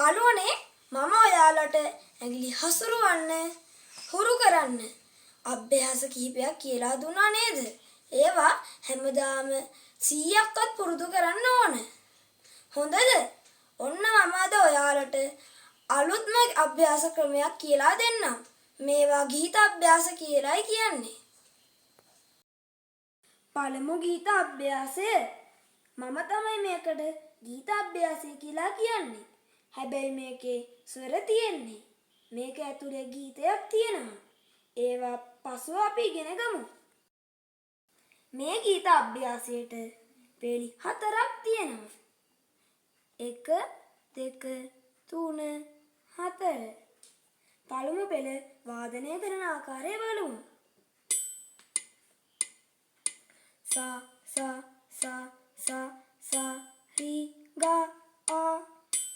යාළුවනේ මම ඔයාලට ඇඟිලි හසුරවන්න හුරු කරන්න අභ්‍යාස කිහිපයක් කියලා දුන්නා නේද? ඒවා හැමදාම 100ක්වත් පුරුදු කරන්න ඕන. හොඳද? ඔන්න මම අද ඔයාලට අලුත්ම අභ්‍යාස ක්‍රමයක් කියලා දෙන්නම්. මේවා ගීත අභ්‍යාස කියලායි කියන්නේ. පළමු ගීත අභ්‍යාසය මම තමයි මේකට ගීත අභ්‍යාසය කියලා කියන්නේ. හැබැයි මේකේ ස්වර තියෙන්නේ. මේක ඇතුලේ ගීතයක් තියෙනවා. ඒවා පසුව අපි ඉගෙන ගමු. මේ ගීත අභ්‍යාසයට පේලි 4ක් තියෙනවා. 1 2 3 4. පළමු පෙළ වාදනය කරන ආකාරය බලමු. sa sa sa sa sa ri ga a.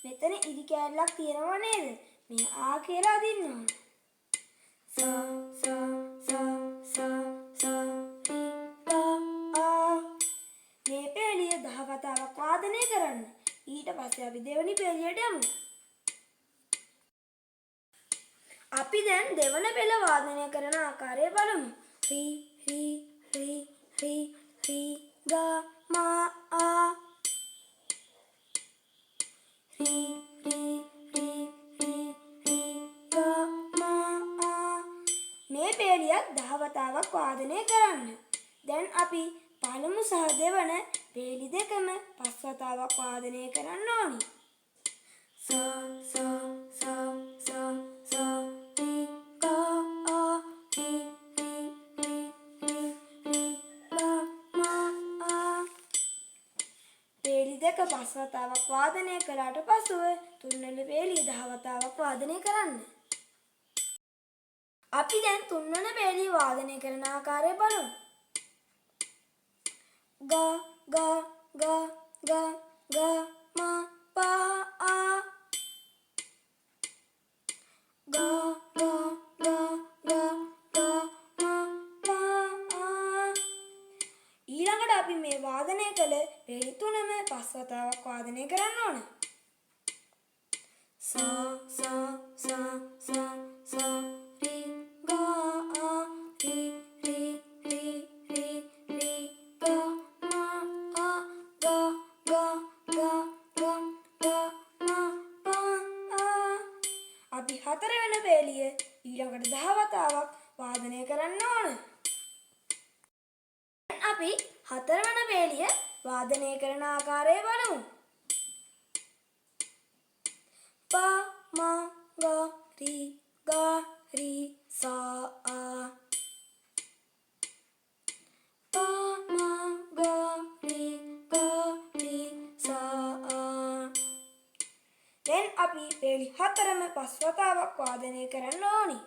මෙතන ඉරි කැලලක් තියෙනව නේද? මේ ආ කියලා අදින්න ඕන. sa sa sa sa sa ri ga a. මේ පෙළිය 10 වතාවක් වාදනය කරන්න. ඊට පස්සේ අපි දෙවෙනි පෙළියට යමු. අපි දැන් දෙවන පෙළ වාදනය කරන ආකාරය බලමු. ri ri ri ri ri ga ma a. ri ri ri ri ri ga ma a. මේ පෙළියත් 10 වතාවක් වාදනය කරන්න. දැන් අපි පළමු සහ දෙවන පෙළි දෙකම 5 වතාවක් වාදනය කරන්න ඕනි. sa sa sa sa sa ri ga a ri ri ri ri ri ga ma a. පෙළි දෙක 5 වතාවක් වාදනය කළාට පසුව තුන්වෙනි පෙළිය 10 වතාවක් වාදනය කරන්න. අපි දැන් තුන්වන පෙළිය වාදනය කරන ආකාරය බලමු. ga ga ga ga ga ma pa a. ga ga ga ga ga ma pa a. ඊළඟට අපි මේ වාදනය කළ පෙළි තුනම 5 වතාවක් වාදනය කරන්න ඕන. sa sa sa sa sa ri ga a ri ri ri ri ri ga ma a ga ga ga ga ga ma pa a. අපි හතරවෙනි පෙළිය ඊළඟට 10 වතාවක් වාදනය කරන්න ඕන. අපි හතරවෙනි පෙළිය වාදනය කරන ආකාරය බලමු. pa ma ga ri sa a. pa ma ga ri sa a. දැන් අපි පෙළි හතරම 5 වතාවක් වාදනය කරන්න ඕනි.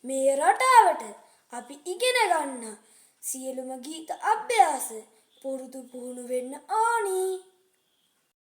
මේ රටාවට අපි ඉගෙන ගන්න සියලුම ගීත අභ්‍යාස පුරුදු පුහුණු වෙන්න ඕනි.